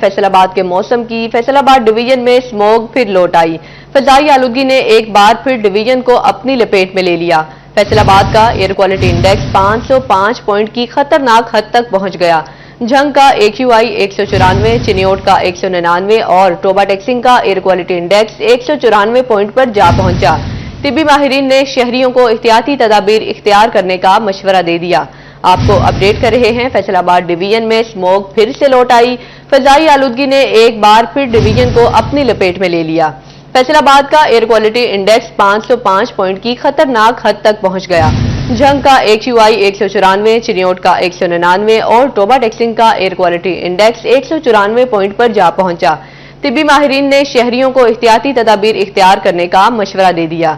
فیصل آباد کے موسم کی فیصل آباد ڈویژن میں اسموگ پھر لوٹ آئی۔ فضائی آلودگی نے ایک بار پھر ڈویژن کو اپنی لپیٹ میں لے لیا۔ فیصل آباد کا ایئر کوالٹی انڈیکس 505 پوائنٹ کی خطرناک حد تک پہنچ گیا۔ جھنگ کا AQI 194، چنیوٹ کا 199 اور ٹوبا ٹیکسنگ کا ایئر کوالٹی انڈیکس 194 پوائنٹ پر جا پہنچا۔ طبی ماہرین نے شہریوں کو احتیاطی تدابیر اختیار کرنے کا مشورہ دے دیا۔ آپ کو اپڈیٹ کر رہے ہیں فیصل آباد ڈویژن میں اسموگ پھر سے لوٹ آئی۔ فضائی آلودگی نے ایک بار پھر ڈویژن کو اپنی لپیٹ میں لے لیا۔ فیصل آباد کا ایئر کوالٹی انڈیکس 505 پوائنٹ کی خطرناک حد تک پہنچ گیا۔ جھنگ کا AQI 194، چنیوٹ کا 199 اور ٹوبا ٹیکسنگ کا ایئر کوالٹی انڈیکس 194 پوائنٹ پر جا پہنچا۔ طبی ماہرین نے شہریوں کو احتیاطی تدابیر اختیار کرنے کا مشورہ دے دیا۔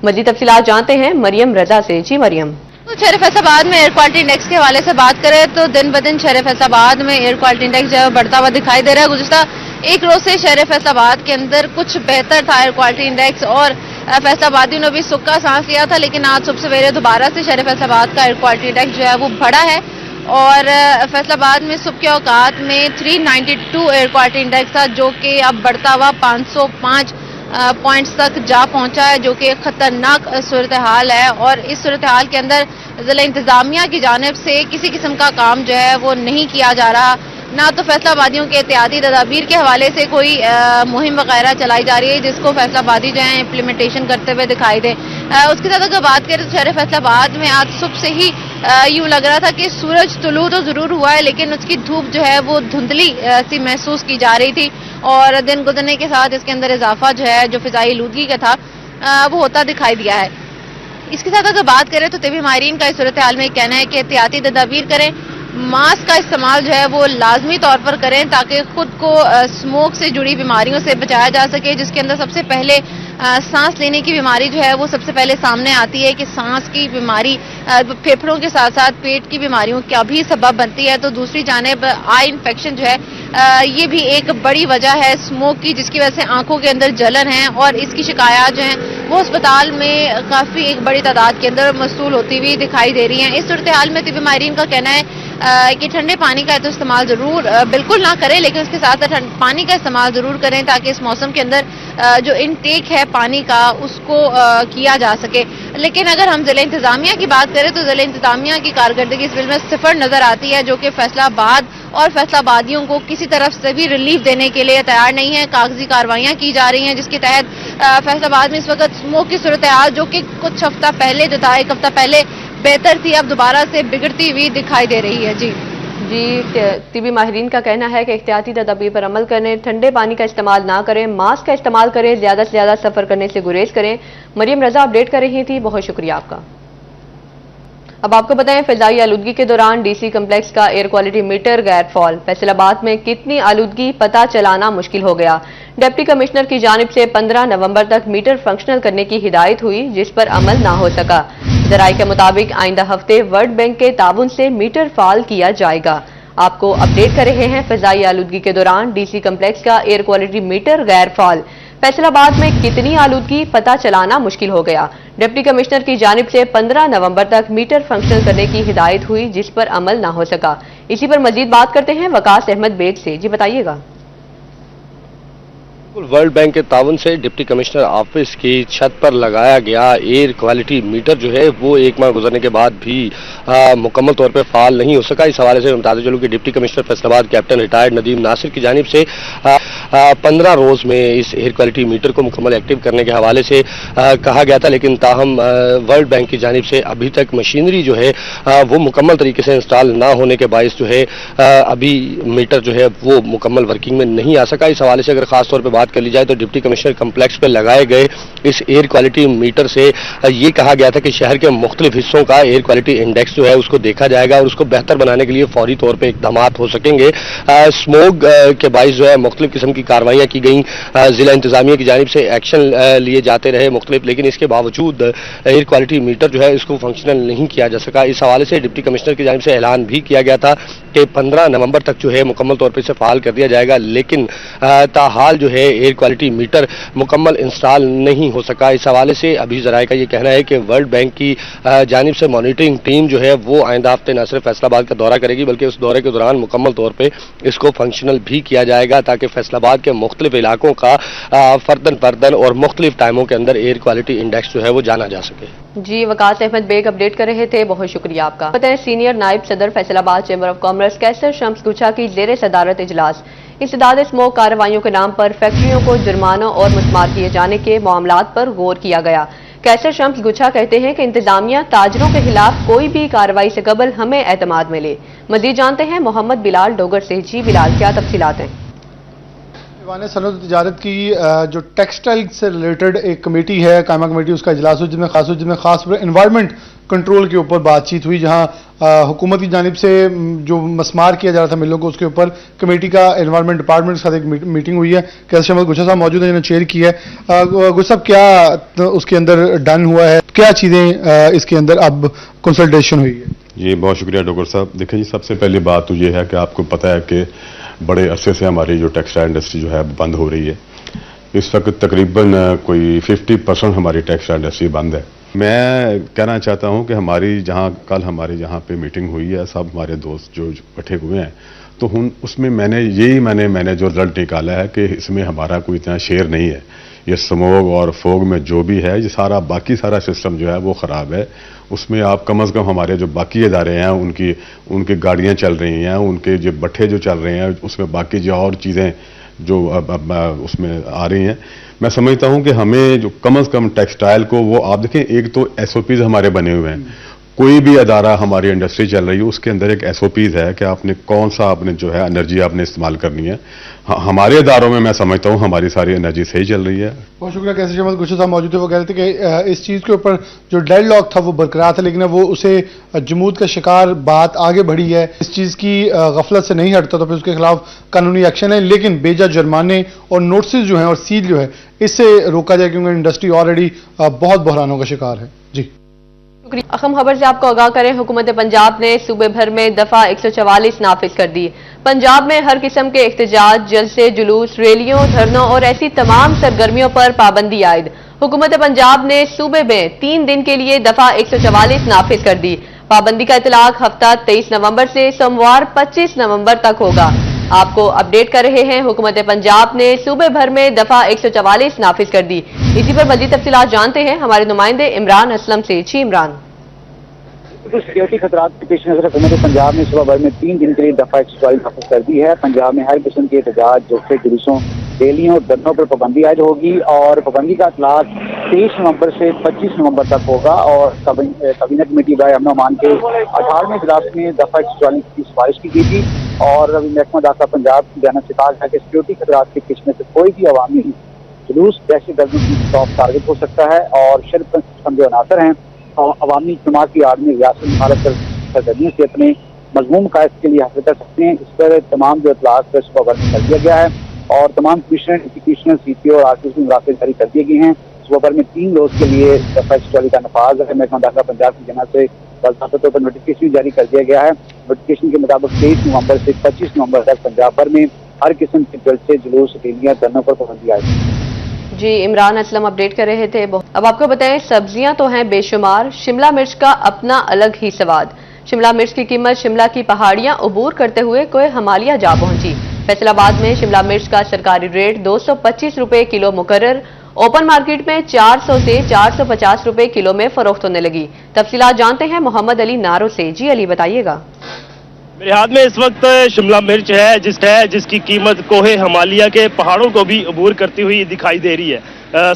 مزید تفصیلات جانتے ہیں مریم رضا سے۔ جی مریم۔ شہر فیصل آباد میں ایئر کوالٹی انڈیکس کے حوالے سے بات کریں تو دن بدن شہر فیصل آباد میں ایئر کوالٹی انڈیکس جو ہے بڑھتا ہوا دکھائی دے رہا ہے۔ گزشتہ ایک روز سے شہر فیصل آباد کے اندر کچھ بہتر تھا ایئر کوالٹی انڈیکس اور فیصل آبادیوں نے بھی سکا سانس لیا تھا، لیکن آج صبح سویرے دوبارہ سے شہر فیصل آباد کا ایئر کوالٹی انڈیکس جو ہے وہ بڑھا ہے اور فیصل آباد میں صبح کے اوقات میں 392 ایئر کوالٹی انڈیکس تھا، جو کہ اب بڑھتا ہوا 505 پوائنٹس تک جا پہنچا ہے، جو کہ ایک خطرناک صورتحال ہے۔ اور اس صورتحال کے اندر ضلع انتظامیہ کی جانب سے کسی قسم کا کام جو ہے وہ نہیں کیا جا رہا، نہ تو فیصل آبادیوں کے احتیاطی تدابیر کے حوالے سے کوئی مہم وغیرہ چلائی جا رہی ہے جس کو فیصل آبادی جو ہے امپلیمنٹیشن کرتے ہوئے دکھائی دے۔ اس کے ساتھ اگر بات کریں تو شہر فیصل آباد میں آج صبح سے ہی یوں لگ رہا تھا کہ سورج طلوع تو ضرور ہوا ہے، لیکن اس کی دھوپ جو ہے وہ دھندلی سی محسوس کی جا رہی تھی اور دن گزرنے کے ساتھ اس کے اندر اضافہ جو ہے جو فضائی آلودگی کا تھا وہ ہوتا دکھائی دیا ہے۔ اس کے ساتھ اگر بات کریں تو طبی ماہرین کا اس صورتحال میں کہنا ہے کہ احتیاطی تدابیر کریں، ماسک کا استعمال جو ہے وہ لازمی طور پر کریں تاکہ خود کو اسموک سے جڑی بیماریوں سے بچایا جا سکے، جس کے اندر سب سے پہلے سانس لینے کی بیماری جو ہے وہ سب سے پہلے سامنے آتی ہے کہ سانس کی بیماری پھیپھڑوں کے ساتھ ساتھ پیٹ کی بیماریوں کا بھی سبب بنتی ہے۔ تو دوسری جانب آئی انفیکشن جو ہے یہ بھی ایک بڑی وجہ ہے اسموک کی، جس کی وجہ سے آنکھوں کے اندر جلن ہے اور اس کی شکایات جو ہیں وہ اسپتال میں کافی ایک بڑی تعداد کے اندر موصول ہوتی ہوئی دکھائی دے رہی ہیں۔ اس صورتحال میں طبی ماہرین کا کہنا ہے کہ ٹھنڈے پانی کا تو استعمال ضرور بالکل نہ کریں، لیکن اس کے ساتھ پانی کا استعمال ضرور کریں تاکہ اس موسم کے اندر جو انٹیک ہے پانی کا اس کو کیا جا سکے۔ لیکن اگر ہم ضلع انتظامیہ کی بات کریں تو ضلع انتظامیہ کی کارکردگی اس بل میں صفر نظر آتی ہے، جو کہ فیصل آباد اور فیصل آبادیوں کو کسی طرف سے بھی ریلیف دینے کے لیے تیار نہیں ہے۔ کاغذی کارروائیاں کی جا رہی ہیں جس کے تحت فیصل آباد میں اس وقت اسموک کی صورتحال جو کہ کچھ ہفتہ پہلے جو تھا ایک ہفتہ پہلے بہتر تھی، اب دوبارہ سے بگڑتی ہوئی دکھائی دے رہی ہے۔ جی طبی ماہرین کا کہنا ہے کہ احتیاطی تدابیر پر عمل کریں، ٹھنڈے پانی کا استعمال نہ کریں، ماسک کا استعمال کریں، زیادہ سے زیادہ سفر کرنے سے گریز کریں۔ مریم رضا اپڈیٹ کر رہی تھی، بہت شکریہ آپ کا۔ اب آپ کو بتائیں فضائی آلودگی کے دوران DC کمپلیکس کا ایئر کوالٹی میٹر غیر فعال۔ فیصل آباد میں کتنی آلودگی پتہ چلانا مشکل ہو گیا۔ ڈپٹی کمشنر کی جانب سے 15 نومبر تک میٹر فنکشنل کرنے کی ہدایت ہوئی، جس پر عمل نہ ہو سکا۔ ذرائع کے مطابق آئندہ ہفتے ورلڈ بینک کے تعاون سے میٹر فعال کیا جائے گا۔ آپ کو اپڈیٹ کر رہے ہیں فضائی آلودگی کے دوران DC کمپلیکس کا ایئر کوالٹی میٹر غیر فعال۔ فیصل آباد میں کتنی آلودگی پتہ چلانا مشکل ہو گیا۔ ڈپٹی کمشنر کی جانب سے 15 نومبر تک میٹر فنکشنل کرنے کی ہدایت ہوئی، جس پر عمل نہ ہو سکا۔ اسی پر مزید بات کرتے ہیں وقاص احمد بیگ سے۔ جی بتائیے گا۔ ورلڈ بینک کے تعاون سے ڈپٹی کمشنر آفس کی چھت پر لگایا گیا ایئر کوالٹی میٹر جو ہے وہ ایک ماہ گزرنے کے بعد بھی مکمل طور پہ فعال نہیں ہو سکا۔ اس حوالے سے میں بتاتے چلوں کہ ڈپٹی کمشنر فیصل آباد کیپٹن ریٹائرڈ ندیم ناصر کی جانب سے 15 روز میں اس ایئر کوالٹی میٹر کو مکمل ایکٹیو کرنے کے حوالے سے کہا گیا تھا، لیکن تاہم ورلڈ بینک کی جانب سے ابھی تک مشینری جو ہے وہ مکمل طریقے سے انسٹال نہ ہونے کے باعث جو ہے ابھی میٹر جو ہے وہ مکمل ورکنگ میں نہیں آ سکا۔ اس حوالے سے اگر خاص طور پہ بات کر لی جائے تو ڈپٹی کمشنر کمپلیکس پہ لگائے گئے اس ایئر کوالٹی میٹر سے یہ کہا گیا تھا کہ شہر کے مختلف حصوں کا ایئر کوالٹی انڈیکس جو ہے اس کو دیکھا جائے گا اور اس کو بہتر بنانے کے لیے فوری طور پہ اقدامات ہو سکیں گے۔ اسموگ کے باعث جو ہے مختلف قسم کی کارروائیاں کی گئیں، ضلع انتظامیہ کی جانب سے ایکشن لیے جاتے رہے مختلف، لیکن اس کے باوجود ایئر کوالٹی میٹر جو ہے اس کو فنکشنل نہیں کیا جا سکا۔ اس حوالے سے ڈپٹی کمشنر کی جانب سے اعلان بھی کیا گیا تھا کہ 15 نومبر تک جو ہے مکمل طور پہ اسے فعال کر دیا جائے گا، لیکن تاحال جو ہے ایئر کوالٹی میٹر مکمل انسٹال نہیں हो सका। इस हवाले से अभी ज़राए का ये कहना है कि वर्ल्ड बैंक की जानिब से मॉनिटरिंग टीम जो है वो आइंदा हफ्ते न सिर्फ फैसलाबाद का दौरा करेगी बल्कि उस दौरे के दौरान मुकम्मल तौर पर इसको फंक्शनल भी किया जाएगा ताकि फैसलाबाद के मुख्तलिफ इलाकों का फर्दन और मुख्तलिफ टाइमों के अंदर एयर क्वालिटी इंडेक्स जो है वो जाना जा सके। जी, वकास अहमद बेग अपडेट कर रहे थे, बहुत शुक्रिया आपका। पता है सीनियर नायब सदर फैसलाबाद चैम्बर ऑफ कॉमर्स कैसर शम्स गुच्छा की ज़ेर सदारत इजलास इंसदाद स्मोक कार्रवाइयों के नाम पर फैक्ट्रियों को जुर्मानों और मुस्मार किए जाने के मामलात पर गौर किया गया। कैसर शम्स गुच्छा कहते हैं कि इंतजामिया ताजरों के खिलाफ कोई भी कार्रवाई से कबल हमें एतमाद मिले। मजीद जानते हैं मोहम्मद बिलाल डोगर से। जी बिलाल, क्या तफसीलात हैं? दीवान सनअत तजारत की जो टेक्सटाइल से रिलेटेड एक कमेटी है, कायमा कमेटी, उसका इजलास हुआ जिसमें खास एनवायरनमेंट कंट्रोल के ऊपर बातचीत हुई, जहां हुकूमत की जानिब से जो मस्मार किया जा रहा था मिलों को, उसके ऊपर कमेटी का एनवायरनमेंट डिपार्टमेंट के साथ एक मीटिंग हुई है। कैसर शम्स गुच्छा साहब मौजूद हैं जिन्होंने चेयर की है। गुच्छा साहब, क्या उसके अंदर डन हुआ है, क्या चीज़ें इसके अंदर अब कंसल्टेशन हुई है? जी बहुत शुक्रिया डॉक्टर साहब। देखिए जी, सबसे पहली बात तो ये है कि आपको पता है कि बड़े अरसे से हमारी जो टेक्सटाइल इंडस्ट्री जो है बंद हो रही है। इस वक्त तकरीबन कोई 50% हमारी टेक्सटाइल इंडस्ट्री बंद है। मैं कहना चाहता हूं कि कल हमारी जहां पे मीटिंग हुई है, सब हमारे दोस्त जो इकट्ठे हुए हैं, तो उसमें मैंने जो रिजल्ट निकाला है कि इसमें हमारा कोई इतना शेयर नहीं है। ये स्मोग और फोग में जो भी है, ये बाकी सारा सिस्टम जो है वो ख़राब है। उसमें आप कम अज़ कम हमारे जो बाकी इदारे हैं उनकी गाड़ियां चल रही हैं, उनके जो भट्ठे जो चल रहे हैं, उसमें बाकी जो और चीज़ें जो अब उसमें आ रही हैं, मैं समझता हूं कि हमें जो कम अज़ कम टेक्सटाइल को वो आप देखें, एक तो SOPs हमारे बने हुए हैं। कोई भी अदारा हमारी इंडस्ट्री चल रही है उसके अंदर एक SOPs है कि आपने कौन सा जो है एनर्जी आपने इस्तेमाल करनी है। हमारे इदारों में मैं समझता हूँ हमारी सारी एनर्जी सही चल रही है। बहुत शुक्रिया। कैसर शम्स गुच्छा साहब मौजूद थे, वो कह रहे थे कि इस चीज़ के ऊपर जो डेड लॉक था वो बरकरार था, लेकिन वो उसे जमूद का शिकार बात आगे बढ़ी है। इस चीज़ की गफलत से नहीं हटता तो फिर उसके खिलाफ कानूनी एक्शन है, लेकिन बेजा जुर्माने और नोटिस जो हैं और सील जो है इससे रोका जाए, क्योंकि इंडस्ट्री ऑलरेडी बहुत बहरानों का शिकार है। जी अहम खबर से आपको आगाह करें, हुकूमत पंजाब ने सूबे भर में दफा 144 नाफिज कर दी। पंजाब में हर किस्म के एहतजाज, जलसे, जुलूस, रैलियों, धरनों और ऐसी तमाम सरगर्मियों पर पाबंदी आयद। हुकूमत पंजाब ने सूबे में 3 दिन के लिए दफा 144 नाफिज कर दी। पाबंदी का इतलाक हफ्ता 23 नवंबर से सोमवार 25 नवंबर तक होगा। आपको अपडेट कर रहे हैं, हुकूमत पंजाब ने सूबे भर में दफा 144 नाफिज कर दी। इसी पर मजीद तफसीलात जानते हैं हमारे नुमाइंदे इमरान असलम से। जी इमरान। सिक्योरिटी खतरात के पेश नजर हुकूमत पंजाब ने सुबह भर में 3 दिन के लिए दफा 144 नाफिज कर दी है। पंजाब में हर किस्म के एहतजाज, जलसे, जुलूसों, रैलियों और धरनों पर पाबंदी आयद होगी और पाबंदी का इतलाक 23 नवंबर से 25 नवंबर तक होगा। और कैबिनेट कमेटी बाय अमन अमान के 18वें इजलास में दफा 144 की सिफारिश की गई थी और महकमा दाखिला पंजाब की जानिब से कहा गया कि सिक्योरिटी खतरात के पेश नजर कोई भी अवामी जुलूस, दहशतगर्दी की सॉफ्ट टारगेट हो सकता है और शर्त जो अनासर हैं अवामी इज्तिमा की आड़ में रियासत मुखालफ सरगर्मियों से अपने मजमूम कायद के लिए हासिल कर सकते हैं। इस पर तमाम जो इतलाक सुबह भर में कर दिया गया है और तमाम कमिश्नर, इंस्टीट्यूशनल, CPO और RTC में मुराफे जारी कर दिए गए हैं। सुबह भर में 3 रोज के लिए दफा 144 का नफाज है। महकमा दाखिला पंजाब की जनाब से बाकायदा तौर पर नोटिफिकेशन जारी कर दिया गया है। नोटिफिकेशन के मुताबिक 23 नवंबर से 25 नवंबर तक पंजाब भर में हर किस्म के जलसे, जुलूस, रैलियां, धरनों पर पाबंदी आएगी। जी इमरान असलम अपडेट कर रहे थे। अब आपको बताएं, सब्जियां तो हैं बेशुमार, शिमला मिर्च का अपना अलग ही स्वाद। शिमला मिर्च की कीमत शिमला की पहाड़ियां उबूर करते हुए कोई हमालिया जा पहुंची। फैसलाबाद में शिमला मिर्च का सरकारी रेट 225 रुपए किलो मुकर्रर, ओपन मार्केट में 400 से 450 रुपए किलो में फरोख्त होने लगी। तफसीलात जानते हैं मोहम्मद अली नारो से। जी अली बताइएगा। मेरे हाथ में इस वक्त शिमला मिर्च है जिसकी कीमत कोहे हिमालय के पहाड़ों को भी अबूर करती हुई दिखाई दे रही है।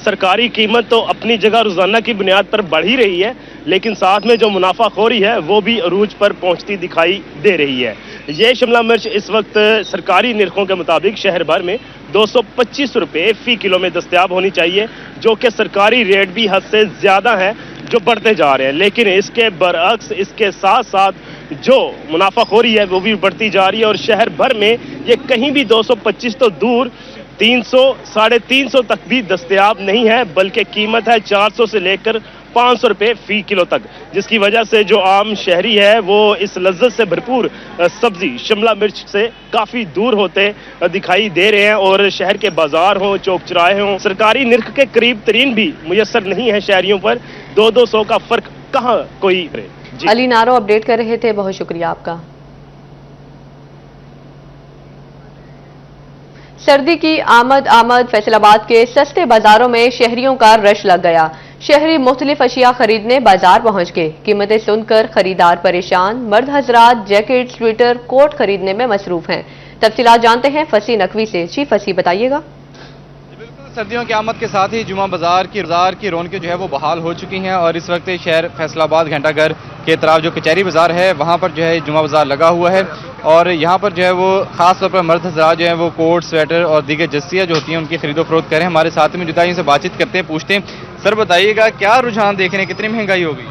सरकारी कीमत तो अपनी जगह रोजाना की बुनियाद पर बढ़ ही रही है, लेकिन साथ में जो मुनाफाखोरी है वो भी अरूज पर पहुंचती दिखाई दे रही है। ये शिमला मिर्च इस वक्त सरकारी निरखों के मुताबिक शहर भर में 225 रुपये फी किलो में दस्तयाब होनी चाहिए, जो कि सरकारी रेट भी हद से ज्यादा है जो बढ़ते जा रहे हैं। लेकिन इसके बरअक्स इसके साथ साथ जो मुनाफाखोरी है वो भी बढ़ती जा रही है और शहर भर में ये कहीं भी 225 तो दूर 300, 350 तक भी दस्तयाब नहीं है, बल्कि कीमत है 400 से लेकर 500 रुपए फी किलो तक, जिसकी वजह से जो आम शहरी है वो इस लज्जत से भरपूर सब्जी शिमला मिर्च से काफी दूर होते दिखाई दे रहे हैं। और शहर के बाजार हों, चौक चौराहे हों, सरकारी निर्ख के करीब तरीन भी मुयस्सर नहीं है शहरियों पर। 200 का फर्क कहाँ कोई करे। जी अली नारो अपडेट कर रहे थे, बहुत शुक्रिया आपका। सर्दी की आमद फैसलाबाद के सस्ते बाजारों में शहरियों का रश लग गया। शहरी मुख्तलिफ अशिया खरीदने बाजार पहुंच गए। कीमतें सुनकर खरीदार परेशान। मर्द हजरात जैकेट, स्वेटर, कोट खरीदने में मसरूफ हैं। तफसीलात जानते हैं फसी नकवी से। जी फसी, बताइएगा। सर्दियों की आमद के साथ ही जुमा बाजार की रौनकें जो है वो बहाल हो चुकी हैं और इस वक्त शहर फैसलाबाद घंटाघर के तरफ जो कचहरी बाजार है वहाँ पर जो है जुमा बाजार लगा हुआ है और यहाँ पर जो है वो खास तौर पर मर्द हज़रात जो है वो कोट, स्वेटर और दीगर जस्सियाँ जो होती हैं उनकी खरीदो फरोख्त करें। हमारे साथ में जुदा इनसे बातचीत करते हैं, पूछते हैं। सर बताइएगा क्या रुझान देख रहे हैं, कितनी महंगाई हो गई?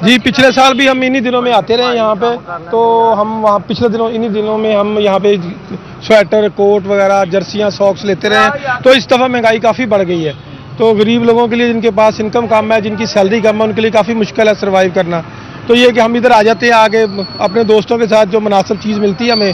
जी पिछले साल भी हम इन्हीं दिनों में आते रहे यहाँ पे, तो हम वहाँ पिछले दिनों इन्हीं दिनों में हम यहाँ पे स्वेटर, कोट वगैरह, जर्सियाँ, सॉक्स लेते रहे। तो इस दफ़ा महंगाई काफ़ी बढ़ गई है, तो गरीब लोगों के लिए जिनके पास इनकम कम है, जिनकी सैलरी कम है, उनके लिए काफ़ी मुश्किल है सर्वाइव करना। तो ये कि हम इधर आ जाते हैं आगे अपने दोस्तों के साथ, जो मुनासिब चीज़ मिलती है हमें,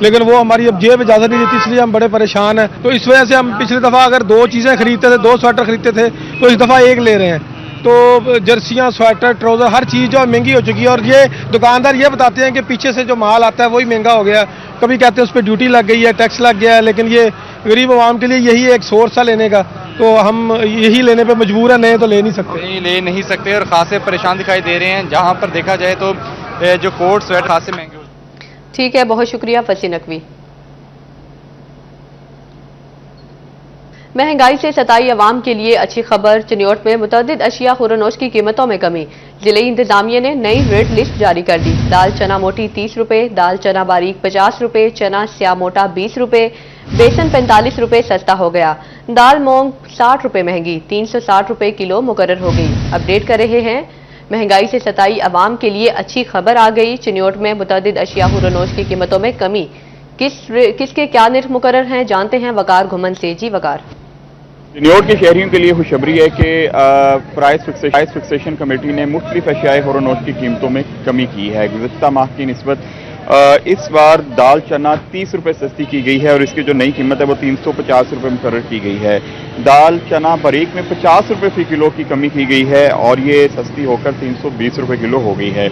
लेकिन वो हमारी अब जेब इजाज़त नहीं देती, इसलिए हम बड़े परेशान हैं। तो इस वजह से हम पिछली दफ़ा अगर 2 चीज़ें खरीदते थे, 2 स्वेटर खरीदते थे, तो इस दफ़ा 1 ले रहे हैं। तो जर्सियाँ, स्वेटर, ट्राउज़र, हर चीज़ जो है महंगी हो चुकी है। और ये दुकानदार ये बताते हैं कि पीछे से जो माल आता है वही महंगा हो गया। कभी कहते हैं उस पर ड्यूटी लग गई है, टैक्स लग गया है, लेकिन ये गरीब आवाम के लिए यही एक सोर्स है लेने का, तो हम यही लेने पे मजबूर है, नहीं तो ले नहीं सकते। ले नहीं सकते और खासे परेशान दिखाई दे रहे हैं। जहाँ पर देखा जाए तो जो कोट, स्वेटर खासे महंगे हो। ठीक है, बहुत शुक्रिया फसी नकवी। महंगाई से सताई अवाम के लिए अच्छी खबर। चिन्योट में मुतअद्दिद अशिया खुरनोश की कीमतों में कमी। जिले इंतजामिया ने नई रेट लिस्ट जारी कर दी। दाल चना मोटी 30 रुपए, दाल चना बारीक 50 रुपए, चना स्या मोटा 20 रुपए, बेसन 45 रुपए सस्ता हो गया। दाल मूंग 60 रुपए महंगी 360 रुपए किलो मुकर्रर हो गई। अपडेट कर रहे हैं, महंगाई से सताई अवाम के लिए अच्छी खबर आ गई। चिन्योट में मुतअद्दिद अशिया खुरनोश की कीमतों में कमी। किसके क्या निर्ख मुकर्रर हैं, जानते हैं वकार घुमन से। जी वकार। चिन्योट के शहरियों के लिए खुशखबरी है कि प्राइस फिक्सेशन कमेटी ने मुख्तलिफ अशियाए खुरनोश की कीमतों में कमी की है। गुज़श्ता माह की निस्बत इस बार दाल चना 30 रुपए सस्ती की गई है और इसकी जो नई कीमत है वो 350 रुपए मुकर्रर की गई है। दाल चना बारीक में 50 रुपए फी किलो की कमी की गई है और ये सस्ती होकर 320 रुपए किलो हो गई है।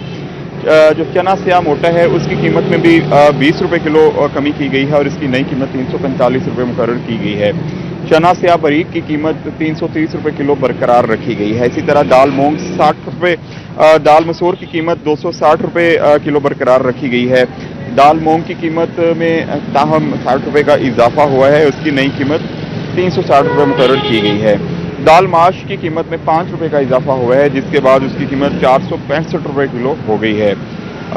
जो चना स्या मोटा है उसकी कीमत में भी 20 रुपए किलो कमी की गई है और इसकी नई कीमत 345 रुपए मुकर्रर की गई है। चना स्या बारीक की कीमत 330 रुपए किलो बरकरार रखी गई है। इसी तरह दाल मूंग 60 रुपए, दाल मसूर की कीमत 260 रुपए किलो बरकरार रखी गई है। दाल मूंग की कीमत में ताहम 60 रुपए का इजाफा हुआ है, उसकी नई कीमत 360 रुपए मुकर्रर की गई है। दाल माश की कीमत में 5 रुपए का इजाफा हुआ है, जिसके बाद उसकी कीमत 465 रुपए किलो हो गई है।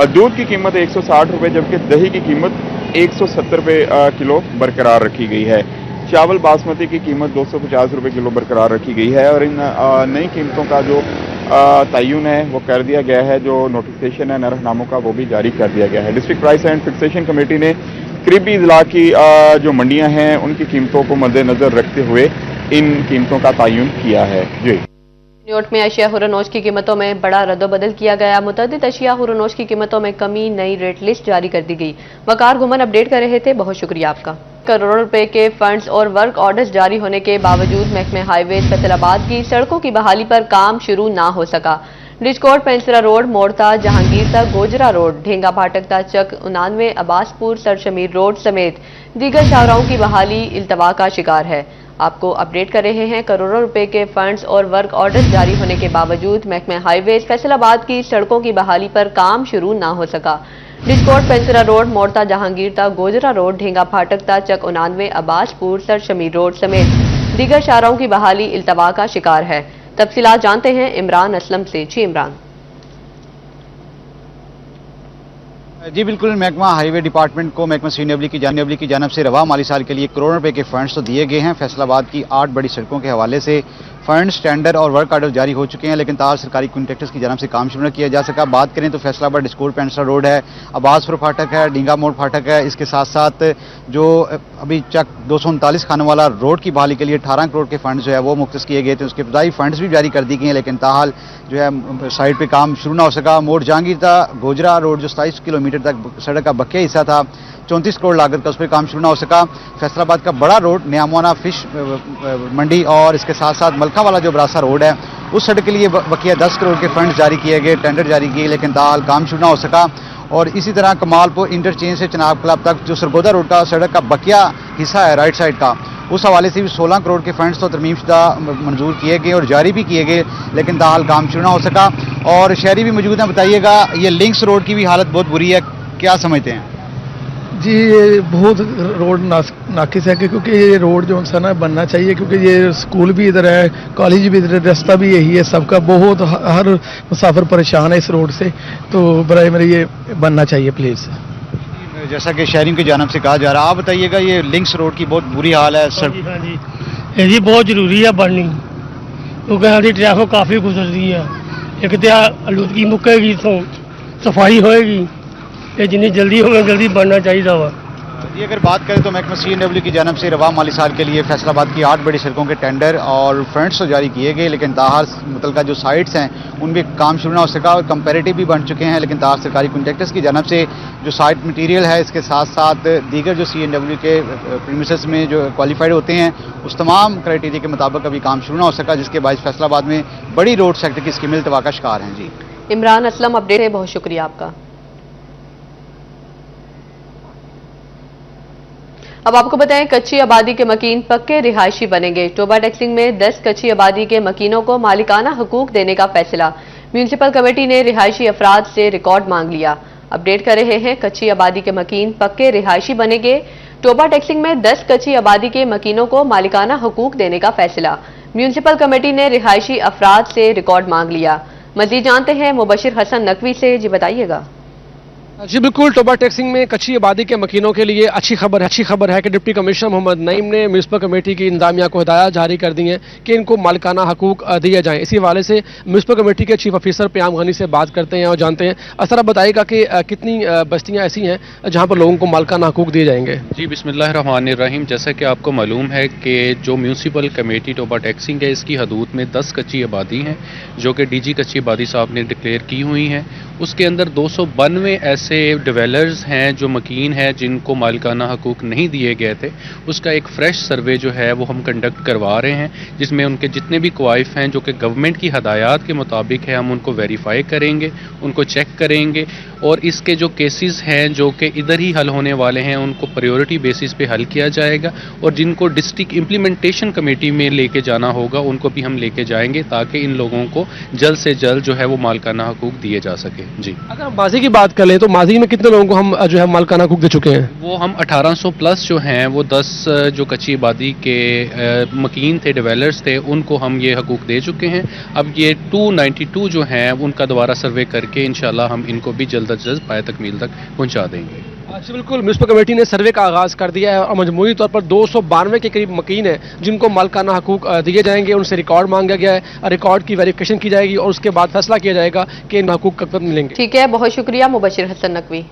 दूध की कीमत 160 रुपए जबकि दही की कीमत 170 रुपए किलो बरकरार रखी गई है। चावल बासमती की कीमत 250 रुपए किलो बरकरार रखी गई है और इन नई कीमतों का जो तयन है वो कर दिया गया है। जो नोटिफिकेशन है नरखनामों का वो भी जारी कर दिया गया है। District price and fixation committee ने करीबी इजला की जो मंडियां हैं उनकी कीमतों को मद्देनजर रखते हुए इन कीमतों का तयन किया है। जी चिन्योट में अशिया खुरनोश की कीमतों में बड़ा रद्दोबदल किया गया। मुतअद्दिद अशिया खुरनोश की कीमतों में कमी, नई रेट लिस्ट जारी कर दी गई। वकार घुमन अपडेट कर रहे थे, बहुत शुक्रिया आपका। करोड़ों रुपए के फंड्स और वर्क ऑर्डर्स जारी होने के बावजूद महकमे हाईवेज फैसलाबाद की सड़कों की बहाली पर काम शुरू ना हो सका। रिजकोट पेंसरा रोड, मोड़ता जहांगीर तक गोजरा रोड, ढेंगा फाटक तक चक 89, अब्बासपुर सरशमीर रोड समेत दीगर शाहराहों की बहाली इल्तवा का शिकार है। आपको अपडेट कर रहे हैं, करोड़ों रुपए के फंड्स और वर्क ऑर्डर्स जारी होने के बावजूद महकमे हाईवेज फैसलाबाद की सड़कों की बहाली पर काम शुरू ना हो सका। रिजकोट पेंसरा रोड, मोड़ता जहांगीर तक गोजरा रोड, ढेंगा फाटक तक चक 89, अब्बासपुर सरशमीर रोड समेत दीगर शाहराहों की बहाली इल्तवा का शिकार है। तफसीलात जानते हैं इमरान असलम से। जी इमरान। जी बिल्कुल, महकमा हाईवे डिपार्टमेंट को महकमा सीनियबली की जानब से रवा माली साल के लिए करोड़ों रुपए के फंड्स तो दिए गए हैं। फैसलाबाद की 8 बड़ी सड़कों के हवाले से फंड्स, टेंडर और वर्क आर्डर जारी हो चुके हैं, लेकिन तार सरकारी कॉन्ट्रैक्टर्स की जानब से काम शुरू न किया जा सका। बात करें तो फैसलाबाद स्कूल पेंसरा रोड है, अब्बासपुर फाटक है, डींगा मोड़ फाटक है, इसके साथ साथ जो अभी चक 239 खानों वाला रोड की बहाली के लिए 18 करोड़ के फंड्स जो है वो मुख्तस किए गए थे, उसके इब्तदाई फंड्स भी जारी कर दी गए हैं, लेकिन ताहाल जो है साइड पे काम शुरू ना हो सका। मोड़ जहांगीर था गोजरा रोड जो 27 किलोमीटर तक सड़क का बकिया हिस्सा था, 34 करोड़ लागत का, उस पर काम शुरू ना हो सका। फैसलाबाद का बड़ा रोड न्यामवाना फिश मंडी और इसके साथ साथ मलका वाला जो बरासा रोड है उस सड़क के लिए बकिया 10 करोड़ के फंड जारी किए गए, टेंडर जारी किए, लेकिन ताहाल काम शुरू ना हो सका। और इसी तरह कमालपुर इंटरचेंज से चनाब क्लब तक जो सरगोदा रोड का सड़क का बकिया हिस्सा है राइट साइड का, उस हवाले से भी 16 करोड़ के फंड्स तो तरमीमशुदा मंजूर किए गए और जारी भी किए गए, लेकिन ताहाल काम शुरू ना हो सका। और शहरी भी मौजूद हैं, बताइएगा ये लिंक्स रोड की भी हालत बहुत बुरी है, क्या समझते हैं? जी ये बहुत रोड नाकिस है क्योंकि ये रोड जो है ना बनना चाहिए, क्योंकि ये स्कूल भी इधर है, कॉलेज भी इधर है, रास्ता भी यही है सबका, बहुत हर मुसाफिर परेशान है इस रोड से, तो बराए मेरे ये बनना चाहिए प्लीज़। जैसा कि शहरियों की जानब से कहा जा रहा है, आप बताइएगा ये लिंक्स रोड की बहुत बुरी हाल है सर। हाँ जी, ये जी बहुत जरूरी है बननी, क्योंकि हमारी ट्रैफिक काफ़ी गुजर रही है, एक तो आलूदगी मुकेगी तो सफाई होएगी, ये जितनी जल्दी होगा जल्दी बनना चाहिए था। ये अगर बात करें तो महकमा CNW की जानब से रवा माली साल के लिए फैसलाबाद की 8 बड़ी सड़कों के टेंडर और फंड्स तो जारी किए गए, लेकिन ताहाल मुतलका जो साइट्स हैं उनमें काम शुरू ना हो सका और कंपेरेटिव भी बन चुके हैं, लेकिन ताहाल सरकारी कॉन्ट्रैक्टर्स की जानब से जो साइट मटीरियल है इसके साथ साथ दीगर जो CNW के प्रीमिसेस में जो क्वालिफाइड होते हैं उस तमाम क्राइटेरिया के मुताबिक अभी काम शुरू ना हो सका, जिसके बायस फैसलाबाद में बड़ी रोड सेक्टर की स्कीमें इल्तवा का शिकार हैं। जी इमरान असलम अपडेट है, बहुत शुक्रिया आपका। अब आपको बताएं, कच्ची आबादी के मकीन पक्के रिहायशी बनेंगे। टोबा टैक्सिंग में 10 कच्ची आबादी के मकीनों को मालिकाना हकूक देने का फैसला। म्यूनिसिपल कमेटी ने रिहायशी अफराद से रिकॉर्ड मांग लिया। अपडेट कर रहे हैं, कच्ची आबादी के मकीन पक्के रिहायशी बनेंगे। टोबा टैक्सिंग में 10 कच्ची आबादी के मकीनों को मालिकाना हकूक देने का फैसला। म्यूनिसिपल कमेटी ने रिहायशी अफराद से रिकॉर्ड मांग लिया। मजीद जानते हैं मुबशिर हसन नकवी से। जी बताइएगा। जी बिल्कुल, टोबा टैक्सिंग में कच्ची आबादी के मकीनों के लिए अच्छी खबर है कि डिप्टी कमिश्नर मोहम्मद नईम ने म्यूनिसिपल कमेटी की इंतजामिया को हिदायत जारी कर दी है कि इनको मालिकाना हकूक दिए जाएं। इसी हवाले से म्यूनिसिपल कमेटी के चीफ ऑफिसर प्याम गनी से बात करते हैं और जानते हैं। असर आप बताइएगा कि कितनी बस्तियाँ ऐसी हैं जहाँ पर लोगों को मालिकाना हकूक दिए जाएंगे? जी बिस्मिल्लाहिर्रहमानिर्रहीम, जैसा कि आपको मालूम है कि जो म्यूनिसिपल कमेटी टोबा टैक्सिंग है इसकी हदूद में 10 कच्ची आबादी हैं जो कि DG कच्ची आबादी साहब ने डिक्लेयर की हुई हैं। उसके अंदर 292 ऐसे डेवलपर्स हैं जो मकीन हैं जिनको मालिकाना हकूक नहीं दिए गए थे। उसका एक फ्रेश सर्वे जो है वो हम कंडक्ट करवा रहे हैं, जिसमें उनके जितने भी क्वाइफ हैं जो कि गवर्नमेंट की हदायत के मुताबिक है हम उनको वेरीफाई करेंगे, उनको चेक करेंगे और इसके जो केसेस हैं जो कि इधर ही हल होने वाले हैं उनको प्रायोरिटी बेसिस पे हल किया जाएगा और जिनको डिस्ट्रिक्ट इम्प्लीमेंटेशन कमेटी में लेके जाना होगा उनको भी हम लेके जाएंगे ताकि इन लोगों को जल्द से जल्द जो है वो मालिकाना हकूक दिए जा सके। जी, अगर हम माजी की बात करें तो माजी में कितने लोगों को हम जो है मालिकाना हकूक दे चुके हैं? वो हम 1800 प्लस जो हैं वो 10 जो कच्ची आबादी के मकीन थे, डेवलपर्स थे, उनको हम ये हकूक दे चुके हैं। अब ये 292 जो हैं उनका दोबारा सर्वे करके इंशाल्लाह हम इनको भी जल्द अज जल्द पाए तकमील तक पहुंचा देंगे। अच्छा, बिल्कुल, म्यूनिसिपल कमेटी ने सर्वे का आगाज़ कर दिया है और मजमूई तौर पर 292 के करीब मकीन है जिनको मालिकाना हकूक दिए जाएंगे। उनसे रिकॉर्ड मांगा गया है, रिकॉर्ड की वेरिफिकेशन की जाएगी और उसके बाद फैसला किया जाएगा कि इन हकूक कब मिलेंगे। ठीक है, बहुत शुक्रिया मुबशिर हसन नकवी।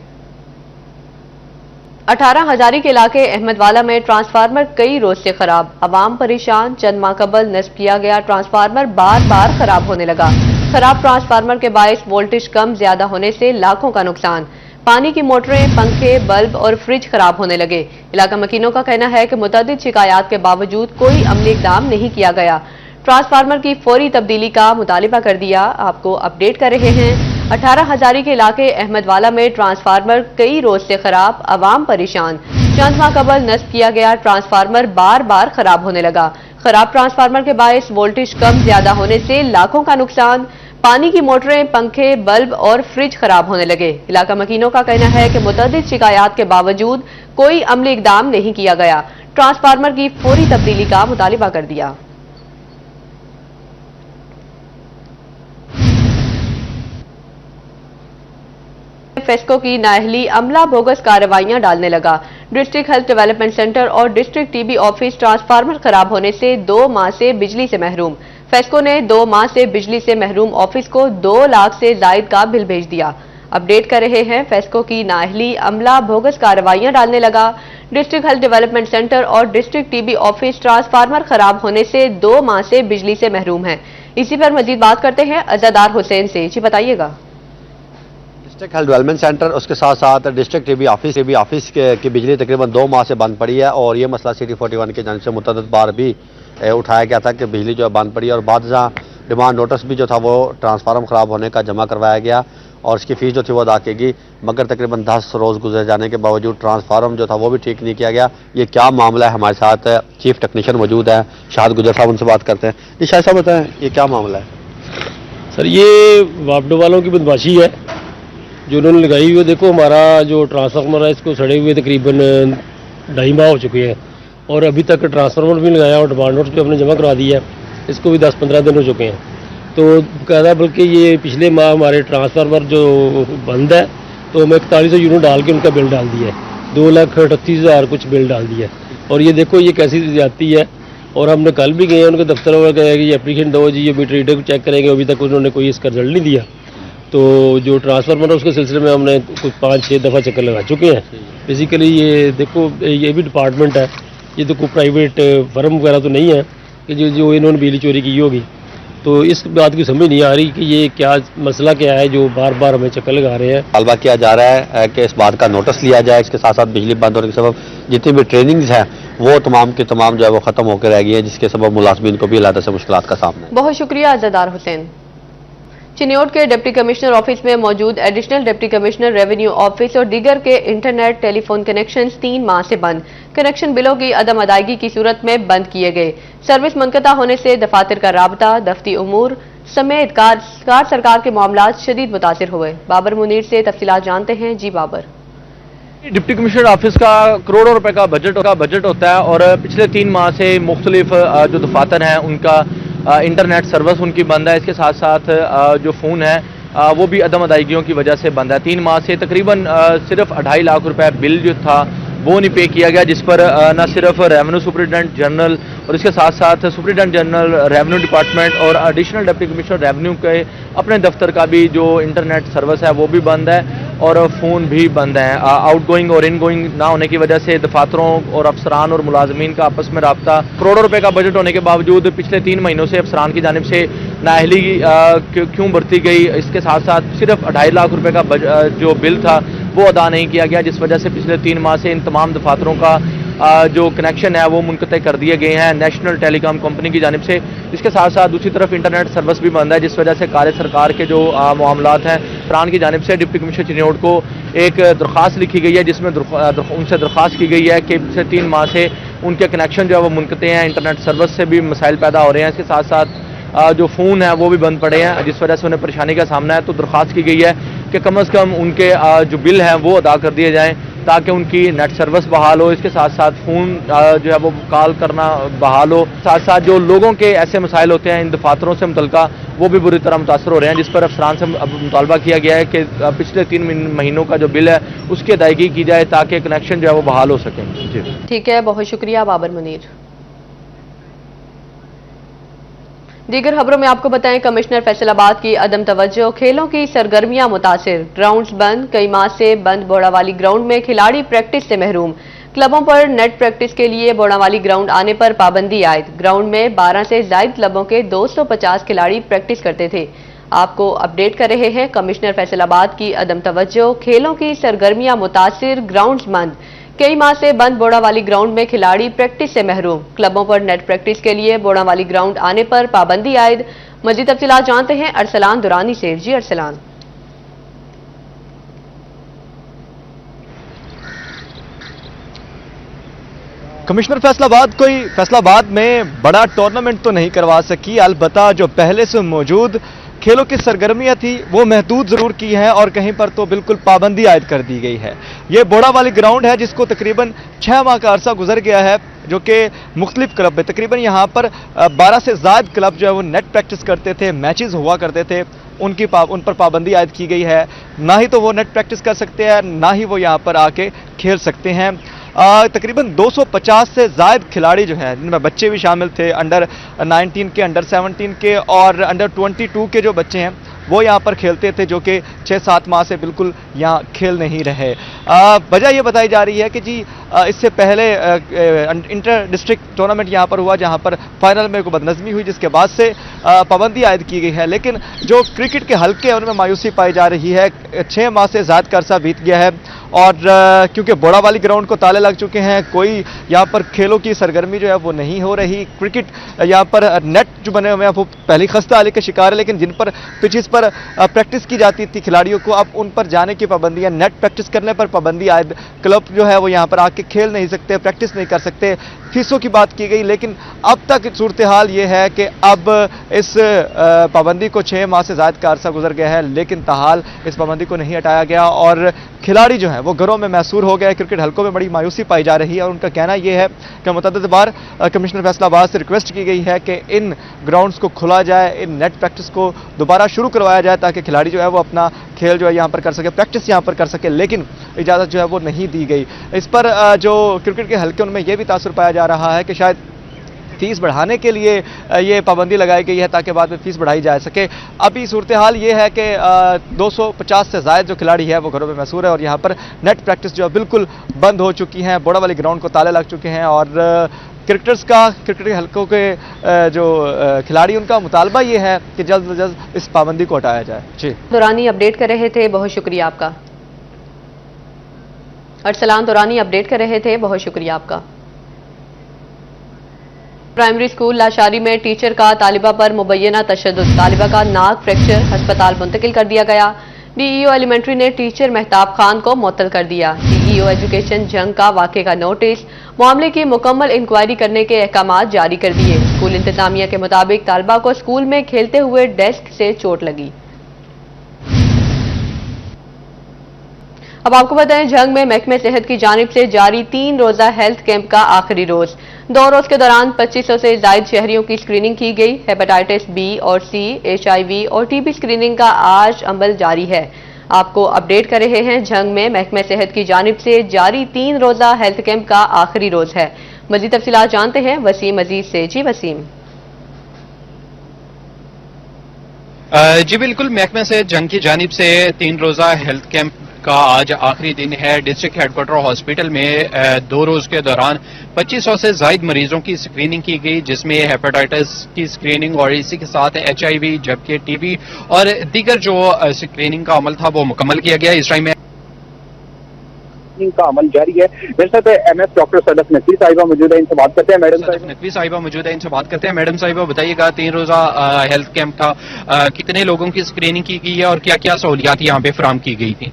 18 हजारी के इलाके अहमदवाला में ट्रांसफार्मर कई रोज से खराब, अवाम परेशान। चंद माह कबल नस्ब किया गया ट्रांसफार्मर बार बार खराब होने लगा। खराब ट्रांसफार्मर के बायस वोल्टेज कम ज्यादा होने से लाखों का नुकसान। पानी की मोटरें, पंखे, बल्ब और फ्रिज खराब होने लगे। इलाका मकीनों का कहना है कि मुतअद्दिद शिकायत के बावजूद कोई अमली इक़दाम नहीं किया गया। ट्रांसफार्मर की फौरी तब्दीली का मुतालिबा कर दिया। आपको अपडेट कर रहे हैं, 18 हजारी के इलाके अहमदवाला में ट्रांसफार्मर कई रोज से खराब, अवाम परेशान। चंद माह कबल नस्ब किया गया ट्रांसफार्मर बार बार खराब होने लगा। खराब ट्रांसफार्मर के बायस वोल्टेज कम ज्यादा होने से लाखों का नुकसान। पानी की मोटरें, पंखे, बल्ब और फ्रिज खराब होने लगे। इलाका मकीनों का कहना है कि मुतअद्दिद शिकायत के बावजूद कोई अमली इक़दाम नहीं किया गया। ट्रांसफार्मर की फौरी तब्दीली का मुतालिबा कर दिया। फेस्को की नाअहली अमला बोगस कार्रवाइयां डालने लगा। डिस्ट्रिक्ट हेल्थ डेवलपमेंट सेंटर और डिस्ट्रिक्ट TB ऑफिस ट्रांसफार्मर खराब होने से 2 माह से बिजली से महरूम। फेस्को ने 2 माह से बिजली से महरूम ऑफिस को 2 लाख से जायद का बिल भेज दिया। अपडेट कर रहे हैं, फेस्को की नाअहली अमला बोगस कार्रवाइयां डालने लगा। डिस्ट्रिक्ट हेल्थ डेवलपमेंट सेंटर और डिस्ट्रिक्ट टीबी ऑफिस ट्रांसफार्मर खराब होने से 2 माह से बिजली से महरूम हैं। इसी पर मजीद बात करते हैं अज़ादार हुसैन से। जी बताइएगा। डिस्ट्रिक्ट हेल्थ डेवलपमेंट सेंटर, उसके साथ साथ डिस्ट्रिक्ट टीबी ऑफिस की बिजली तकरीबन 2 माह से बंद पड़ी है और ये मसला सिटी 41 की जानिब से मुतअद्दिद बार भी उठाया गया था कि बिजली जो है बंद पड़ी है और बाद जहाँ डिमांड नोटिस भी जो था वो ट्रांसफार्मर खराब होने का जमा करवाया गया और इसकी फीस जो थी वो अदा की गई, मगर तकरीबन 10 रोज़ गुजर जाने के बावजूद ट्रांसफार्मर जो था वो भी ठीक नहीं किया गया। ये क्या मामला है? हमारे साथ चीफ टेक्नीशियन मौजूद है शाहिद गुजर साहब, उनसे बात करते हैं। जी शाहिद साहब बताएं, ये क्या मामला है? सर ये वापडो वालों की बदमाशी है जो उन्होंने लगाई हुई। देखो हमारा जो ट्रांसफार्मर है इसको सड़े हुए तकरीबन 2.5 माह हो चुके हैं और अभी तक ट्रांसफार्मर भी लगाया और डिमांड नोट भी हमने जमा करवा दिया है, इसको भी 10-15 दिन हो चुके हैं। तो कहता है बल्कि ये पिछले माह हमारे ट्रांसफार्मर जो बंद है तो हमें 4100 यूनिट डाल के उनका बिल डाल दिया है, 2,38,000 कुछ बिल डाल दिया है। और ये देखो ये कैसी जाती है। और हमने कल भी गए उनके दफ्तर में, कहा कि ये एप्लीकेशन दो जी, ये मीटर रीडर को चेक करेंगे, अभी तक उन्होंने कोई इसका रिजल्ट नहीं दिया। तो जो ट्रांसफार्मर है उसके सिलसिले में हमने कुछ 5-6 दफ़ा चक्कर लगा चुके हैं। बेसिकली ये देखो ये भी डिपार्टमेंट है, ये तो कोई प्राइवेट फर्म वगैरह तो नहीं है कि जो इन्होंने बिजली चोरी की होगी। तो इस बात की समझ नहीं आ रही कि ये क्या मसला क्या है जो बार बार हमें चक्कर लगा रहे हैं। तालबा किया जा रहा है कि इस बात का नोटिस लिया जाए। इसके साथ साथ बिजली बंद होने के सबब जितनी भी ट्रेनिंग्स हैं वो तमाम की तमाम जो है वो खत्म होकर रह गई है, जिसके सबब मुलाजमीन को भी अलग से मुश्किलात का सामना है। बहुत शुक्रिया अज़ादार हुसैन। चिन्योट के डिप्टी कमिश्नर ऑफिस में मौजूद additional deputy commissioner revenue office और दीगर के इंटरनेट टेलीफोन कनेक्शंस 3 माह से बंद। कनेक्शन बिलों की अदम अदायगी की सूरत में बंद किए गए। सर्विस मुनक़ता होने से दफातर का राबता, दफ्ती उमूर समेत कार सरकार के मामलात शदीद मुतासिर हुए। बाबर मुनीर से तफसीलात जानते हैं। जी बाबर। डिप्टी कमिश्नर ऑफिस का करोड़ों रुपए का बजट होता है और पिछले 3 माह से मुख्तलिफ जो दफातर हैं उनका इंटरनेट सर्विस उनकी बंद है। इसके साथ साथ जो फ़ोन है वो भी अदम अदायगियों की वजह से बंद है। 3 माह से तकरीबन सिर्फ 2.5 लाख रुपए बिल जो था वो नहीं पे किया गया, जिस पर न सिर्फ रेवेन्यू सुपरिटेंडेंट जनरल और इसके साथ साथ सुपरिटेंडेंट जनरल रेवेन्यू डिपार्टमेंट और एडिशनल डिप्टी कमिश्नर रेवेन्यू के अपने दफ्तर का भी जो इंटरनेट सर्विस है वो भी बंद है और फ़ोन भी बंद है। आउटगोइंग और इनगोइंग ना होने की वजह से दफातरों और अफसरान और मुलाजमीन का आपस में रब्ता, करोड़ों रुपए का बजट होने के बावजूद पिछले 3 महीनों से अफसरान की जानिब से नाअहली क्यों बरती गई। इसके साथ साथ सिर्फ 2.5 लाख रुपए का जो बिल था वो अदा नहीं किया गया, जिस वजह से पिछले 3 माह से इन तमाम दफातरों का जो कनेक्शन है वो मुनक़ते कर दिए गए हैं नेशनल टेलीकॉम कंपनी की जानिब से। इसके साथ साथ दूसरी तरफ इंटरनेट सर्विस भी बंद है, जिस वजह से कार्य सरकार के जो मामलात हैं प्राण की जानिब से डिप्टी कमिश्नर चिन्योट को एक दरख्वास्त लिखी गई है, जिसमें उनसे दरख्वास्त की गई है कि पिछले 3 माह से उनके कनेक्शन जो है वो मुनक़ते हैं, इंटरनेट सर्विस से भी मसाइल पैदा हो रहे हैं। इसके साथ साथ जो फ़ोन है वो भी बंद पड़े हैं, जिस वजह से उन्हें परेशानी का सामना है। तो दरख्वास्त की गई है कि कम अज़ कम उनके जो बिल हैं वो अदा कर दिए जाएँ ताकि उनकी नेट सर्विस बहाल हो। इसके साथ साथ फ़ोन जो है वो कॉल करना बहाल हो। साथ साथ जो लोगों के ऐसे मसाइल होते हैं इन दफातरों से मुतल्लिका वो भी बुरी तरह मुतासर हो रहे हैं, जिस पर अफसरान से अब मुतालबा किया गया है कि पिछले 3 महीनों का जो बिल है उसकी अदायगी की जाए ताकि कनेक्शन जो है वो बहाल हो सके। जी ठीक है, बहुत शुक्रिया बाबर मुनीर। दीगर खबरों में आपको बताएं, कमिश्नर फैसलाबाद की अदम तवज्जो, खेलों की सरगर्मियां मुतासिर, ग्राउंड्स बंद। कई माह से बंद बोड़ावाली ग्राउंड में खिलाड़ी प्रैक्टिस से महरूम। क्लबों पर नेट प्रैक्टिस के लिए बोड़ावाली ग्राउंड आने पर पाबंदी आयद। ग्राउंड में 12 से ज्यादा क्लबों के 250 खिलाड़ी प्रैक्टिस करते थे। आपको अपडेट कर रहे हैं, कमिश्नर फैसलाबाद की अदम तवज्जो, खेलों की सरगर्मियां मुतासिर, ग्राउंड्स बंद। कई माह से बंद बोड़ावाली ग्राउंड में खिलाड़ी प्रैक्टिस से महरूम। क्लबों पर नेट प्रैक्टिस के लिए बोड़ावाली ग्राउंड आने पर पाबंदी आयद। मजीद तफसीलात जानते हैं अरसलान दुरानी से। जी अरसलान। कमिश्नर फैसलाबाद में बड़ा टूर्नामेंट तो नहीं करवा सकी, अलबत्ता जो पहले से मौजूद खेलों की सरगर्मियां थी वो महदूद ज़रूर की हैं और कहीं पर तो बिल्कुल पाबंदी आयद कर दी गई है। ये बोड़ावाली ग्राउंड है जिसको तकरीबन 6 माह का अरसा गुजर गया है, जो कि मुख्तलिफ क्लब में तकरीबन यहाँ पर 12 से ज़्यादा क्लब जो है वो नेट प्रैक्टिस करते थे, मैचेस हुआ करते थे, उन पर पाबंदी आयद की गई है। ना ही तो वो नेट प्रैक्टिस कर सकते हैं, ना ही वो यहाँ पर आके खेल सकते हैं। तकरीबन 250 से ज़ायद खिलाड़ी जो हैं, जिनमें बच्चे भी शामिल थे, अंडर 19 के, अंडर 17 के और अंडर 22 के जो बच्चे हैं वो यहाँ पर खेलते थे, जो कि 6-7 माह से बिल्कुल यहाँ खेल नहीं रहे। वजह ये बताई जा रही है कि जी इससे पहले इंटर डिस्ट्रिक्ट टूर्नामेंट यहाँ पर हुआ, जहाँ पर फाइनल में कोई बदनज़मी हुई, जिसके बाद से पाबंदी आयद की गई है। लेकिन जो क्रिकेट के हल्के हैं उनमें मायूसी पाई जा रही है। 6 माह से ज़्यादा का अरसा बीत गया है और क्योंकि बोड़ा वाली ग्राउंड को ताले लग चुके हैं, कोई यहाँ पर खेलों की सरगर्मी जो है वो नहीं हो रही। क्रिकेट यहाँ पर नेट जो बने हुए हैं वो पहली खस्ता हाली के शिकार है, लेकिन जिन पर पिचेस पर प्रैक्टिस की जाती थी खिलाड़ियों को, अब उन पर जाने की पाबंदी है। नेट प्रैक्टिस करने पर पाबंदी आयद, क्लब जो है वो यहाँ पर आके खेल नहीं सकते, प्रैक्टिस नहीं कर सकते। फीसों की बात की गई, लेकिन अब तक सूरत हाल ये है कि अब इस पाबंदी को 6 माह से ज़्यादा का अरसा गुजर गया है, लेकिन ताहाल इस पाबंदी को नहीं हटाया गया और खिलाड़ी जो हैं वो घरों में मैसूर हो गए। क्रिकेट हल्कों में बड़ी मायूसी पाई जा रही है और उनका कहना यह है कि मुतअद्दिद बार कमिश्नर फैसलाबाद से रिक्वेस्ट की गई है कि इन ग्राउंड्स को खोला जाए, इन नेट प्रैक्टिस को दोबारा शुरू करवाया जाए, ताकि खिलाड़ी जो है वो अपना खेल जो है यहाँ पर कर सके, प्रैक्टिस यहाँ पर कर सके, लेकिन इजाज़त जो है वो नहीं दी गई। इस पर जो क्रिकेट के हल्के उनमें यह भी तासुर पाया जा रहा है कि शायद फीस बढ़ाने के लिए ये पाबंदी लगाई गई है ताकि बाद में फीस बढ़ाई जा सके। अभी सूरत हाल ये है कि 250 से ज़ायद जो खिलाड़ी है वो घरों में मैसूर है और यहाँ पर नेट प्रैक्टिस जो है बिल्कुल बंद हो चुकी हैं, बोड़ा वाली ग्राउंड को ताले लग चुके हैं और क्रिकेटर्स का, क्रिकेट के हल्कों के जो खिलाड़ी, उनका मुतालबा ये है कि जल्द से जल्द इस पाबंदी को हटाया जाए। जी, दुरानी अपडेट कर रहे थे, बहुत शुक्रिया आपका। अरसलान दुरानी अपडेट कर रहे थे, बहुत शुक्रिया आपका। प्राइमरी स्कूल लाशारी में टीचर का तालिबा पर मुबैना तशद्दुद, तालिबा का नाक फ्रैक्चर, अस्पताल मुंतकिल कर दिया गया। डीईओ एलिमेंट्री ने टीचर मेहताब खान को मुअत्तल कर दिया। डीईओ एजुकेशन जंग का वाक़े का नोटिस, मामले की मुकम्मल इंक्वायरी करने के अहकामात जारी कर दिए। स्कूल इंतजामिया के मुताबिक तालिबा को स्कूल में खेलते हुए डेस्क से चोट लगी। अब आपको बताएं, जंग में महकमे सेहत की जानिब से जारी 3 रोजा हेल्थ कैंप का आखिरी रोज। 2 रोज के दौरान 2500 से ज्यादा शहरियों की स्क्रीनिंग की गई। हेपेटाइटिस बी और सी, HIV और टीबी स्क्रीनिंग का आज अमल जारी है। आपको अपडेट कर रहे हैं, जंग में महकमे सेहत की जानिब से जारी 3 रोजा हेल्थ कैंप का आखिरी रोज है। मजीद तफसीलात जानते हैं वसीम अजीज से। जी वसीम। जी बिल्कुल, महकमे से जंग की जानिब से 3 रोजा हेल्थ कैंप का आज आखिरी दिन है। डिस्ट्रिक्ट हेडक्वार्टर हॉस्पिटल में 2 रोज के दौरान 2500 से ज्यादा मरीजों की स्क्रीनिंग की गई, जिसमें हेपेटाइटिस की स्क्रीनिंग और इसी के साथ HIV, जबकि टीबी और दीगर जो स्क्रीनिंग का अमल था वो मुकम्मल किया गया। इस टाइम में का अमल जारी है। मेरे साथ MS डॉक्टर सदफ नकवी साहिबा मौजूद है, इनसे बात करते हैं। मैडम नकवी साहिबा मौजूद है, इनसे बात करते हैं। मैडम साहिबा बताइएगा, 3 रोजा हेल्थ कैंप का कितने लोगों की स्क्रीनिंग की गई है और क्या क्या सहूलियात यहाँ पे फराम की गई थी?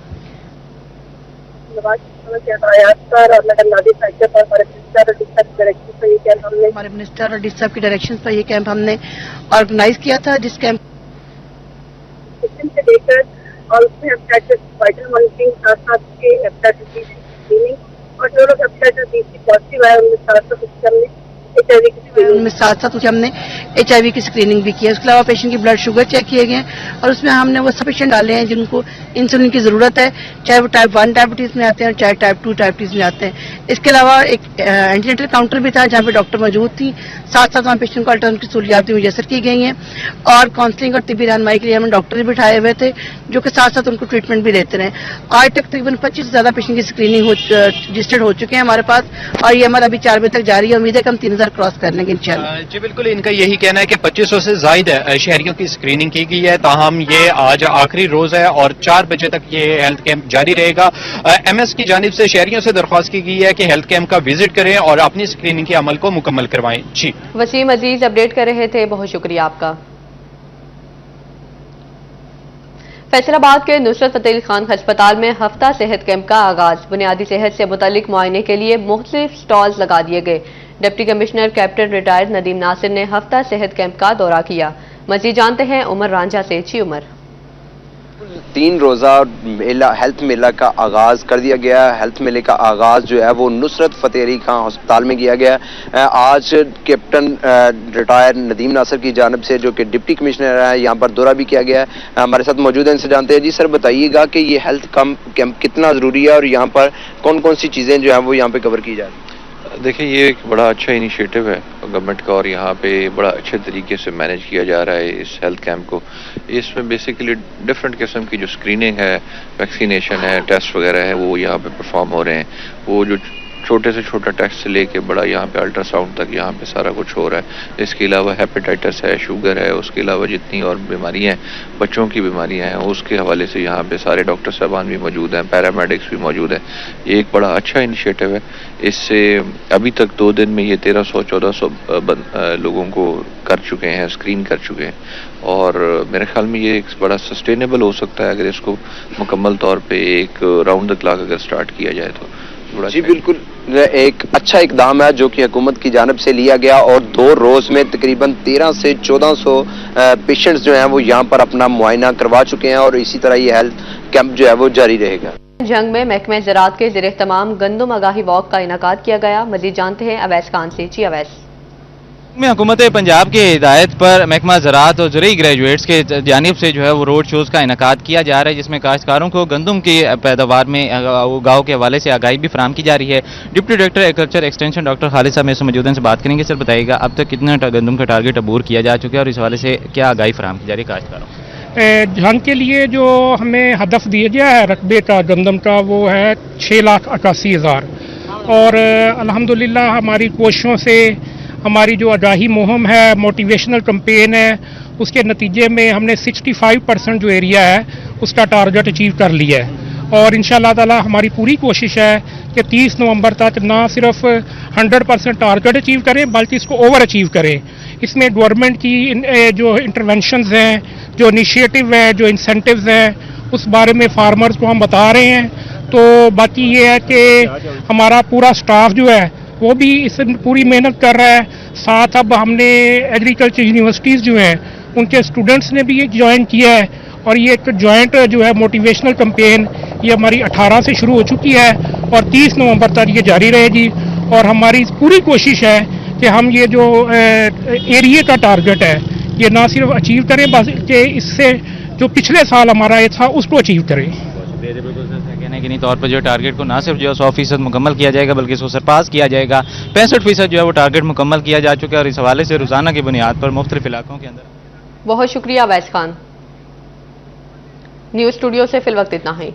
हमारे मिनिस्टर और डीसी साहब की डायरेक्शन पर ये कैंप हमने ऑर्गेनाइज किया था, जिस कैंप से लेकर और उसमें हेपेटाइटिस वाइटल मॉनिटरिंग, साथ साथ के हेपेटाइटिस बी स्क्रीनिंग और जो लोग हेपेटाइटिस बी पॉजिटिव आए उनमें साथ साथ हमने HIV की स्क्रीनिंग भी की है। उसके अलावा पेशेंट की ब्लड शुगर चेक किए गए हैं और उसमें हमने वो सब पेशेंट डाले हैं जिनको इंसुलिन की जरूरत है, चाहे वो टाइप 1 डायबिटीज में आते हैं चाहे टाइप 2 डायबिटीज में आते हैं। इसके अलावा एक एंटीनेटल काउंटर भी था जहाँ पे डॉक्टर मौजूद थी, साथ साथ वहाँ पेशेंट को अल्टरनेटिव की सहूलियात मुयसर की गई हैं और काउंसलिंग और तिब्बी रहनुमाई के लिए हमने डॉक्टर भी बिठाए हुए थे जो कि साथ साथ उनको ट्रीटमेंट भी देते रहे। आज तक तकरीबन 25 से ज्यादा पेशेंट की स्क्रीनिंग रजिस्टर्ड हो चुके हैं हमारे पास और ये हमारा अभी 4 बजे तक जारी है। उम्मीद है कि हम 3000 क्रॉस कर लेंगे इंशाल्लाह। जी बिल्कुल, इनका यही कहना है कि 2500 से ज्यादा शहरियों की स्क्रीनिंग की गई है। ताहम ये आज आखिरी रोज है और 4 बजे तक ये हेल्थ कैंप जारी रहेगा। MS की जानिब से शहरियों से दरख्वास्त की गई है कि हेल्थ कैंप का विजिट करें और अपनी स्क्रीनिंग के अमल को मुकम्मल करवाएं। जी, वसीम अजीज अपडेट कर रहे थे, बहुत शुक्रिया आपका। फैसलाबाद के नुसरत फतेह अली खान अस्पताल में हफ्ता सेहत कैंप का आगाज। बुनियादी सेहत से मुतालिक मुआयने के लिए मुख्तलिफ स्टॉल्स लगा दिए गए। Deputy commissioner captain retired Nadeem Nasir ने हफ्ता सेहत कैंप का दौरा किया। मजीद जानते हैं उमर रांझा से। जी उमर। 3 روزہ ہیلتھ میلہ کا آغاز کر دیا گیا ہے۔ ہیلتھ میلے کا آغاز جو ہے وہ نصرت فتح علی خان ہسپتال میں کیا گیا ہے۔ آج کیپٹن ریٹائر ندیم ناصر کی جانب سے جو کہ ڈپٹی کمشنر ہے یہاں پر دورہ بھی کیا گیا ہے، ہمارے ساتھ موجود ہیں، ان سے جانتے ہیں۔ جی سر بتائیے گا کہ یہ ہیلتھ کیمپ کتنا ضروری ہے اور یہاں پر کون کون سی چیزیں جو ہیں وہ یہاں پہ کور کی جا رہی ہیں؟ دیکھیں یہ ایک بڑا اچھا انیشیٹو ہے گورنمنٹ کا اور یہاں پہ بڑا اچھے طریقے سے مینیج کیا جا رہا ہے اس ہیلتھ کیمپ کو۔ اس میں بیسیکلی ڈفرینٹ قسم کی جو اسکریننگ ہے، ویکسینیشن ہے، ٹیسٹ وغیرہ ہے، وہ یہاں پہ پرفارم ہو رہے ہیں۔ وہ جو چھوٹے سے چھوٹا ٹیسٹ سے لے کے بڑا یہاں پہ الٹرا ساؤنڈ تک یہاں پہ سارا کچھ ہو رہا ہے۔ اس کے علاوہ ہیپیٹائٹس ہے، شوگر ہے، اس کے علاوہ جتنی اور بیماریاں ہیں، بچوں کی بیماریاں ہیں، اس کے حوالے سے یہاں پہ سارے ڈاکٹر صاحبان بھی موجود ہیں، پیرامیڈکس بھی موجود ہیں۔ یہ ایک بڑا اچھا انیشیٹو ہے۔ اس سے ابھی تک 2 دن میں یہ 1300-1400 لوگوں کو کر چکے ہیں، اسکرین کر چکے ہیں، اور میرے خیال میں یہ ایک بڑا سسٹینیبل ہو سکتا ہے اگر اس کو مکمل طور پہ ایک راؤنڈ دا کلاک اگر سٹارٹ کیا جائے تو۔ جی بالکل، ایک اچھا اقدام ہے جو کہ حکومت کی جانب سے لیا گیا، اور 2 روز میں تقریباً 1300 سے 1400 پیشنٹس جو ہیں وہ یہاں پر اپنا معائنہ کروا چکے ہیں، اور اسی طرح یہ ہیلتھ کیمپ جو ہے وہ جاری رہے گا۔ جنگ میں محکمہ زراعت کے زیر اہتمام گندم آگاہی واک کا انعقاد کیا گیا۔ مزید جانتے ہیں اویس خان سے۔ جی اویس۔ میں حکومت پنجاب کے ہدایت پر محکمہ زراعت اور زرعی گریجویٹس کے جانب سے جو ہے وہ روڈ شوز کا انعقاد کیا جا رہا ہے، جس میں کاشتکاروں کو گندم کی پیداوار میں اگاؤ کے حوالے سے آگاہی بھی فراہم کی جا رہی ہے۔ Deputy director agriculture extension doctor Khalid صاحب میرے سے موجود ہیں، ان سے بات کریں گے۔ سر بتائیے گا اب تک کتنا گندم کا ٹارگیٹ عبور کیا جا چکا ہے اور اس حوالے سے کیا آگاہی فراہم کی جا رہی ہے کاشتکاروں کو؟ جنگ کے لیے جو ہمیں ہدف دیا گیا ہے رقبے کا گندم کا وہ ہے 6,81,000، اور الحمدللہ ہماری کوششوں سے ہماری جو آگاہی مہم ہے، موٹیویشنل کمپین ہے، اس کے نتیجے میں ہم نے 65% جو ایریا ہے اس کا ٹارگٹ اچیو کر لیا ہے، اور انشاءاللہ تعالی ہماری پوری کوشش ہے کہ 30 نومبر تک نہ صرف 100% ٹارگٹ اچیو کریں بلکہ اس کو اوور اچیو کریں۔ اس میں گورنمنٹ کی جو انٹرونشنز ہیں، جو انیشیٹو ہیں، جو انسینٹیوز ہیں، اس بارے میں فارمرز کو ہم بتا رہے ہیں۔ تو باقی یہ ہے کہ ہمارا پورا سٹاف جو ہے وہ بھی اس پوری محنت کر رہا ہے۔ ساتھ اب ہم نے ایگریکلچر یونیورسٹیز جو ہیں ان کے اسٹوڈنٹس نے بھی یہ جوائن کیا ہے، اور یہ ایک جوائنٹ جو ہے موٹیویشنل کمپین یہ ہماری 18 سے شروع ہو چکی ہے اور 30 نومبر تک یہ جاری رہے گی، اور ہماری پوری کوشش ہے کہ ہم یہ جو ایریا کا ٹارگٹ ہے یہ نہ صرف اچیو کریں بلکہ اس سے جو پچھلے سال ہمارا یہ تھا اس کو اچیو کریں۔ یقینی طور پر جو ٹارگٹ کو نہ صرف جو 100% مکمل کیا جائے گا بلکہ اس کو سرپاس کیا جائے گا۔ 65% جو ہے وہ ٹارگٹ مکمل کیا جا چکا ہے، اور اس حوالے سے روزانہ کی بنیاد پر مختلف علاقوں کے اندر۔ بہت شکریہ اویس خان۔ نیوز اسٹوڈیو سے فی الوقت اتنا ہی۔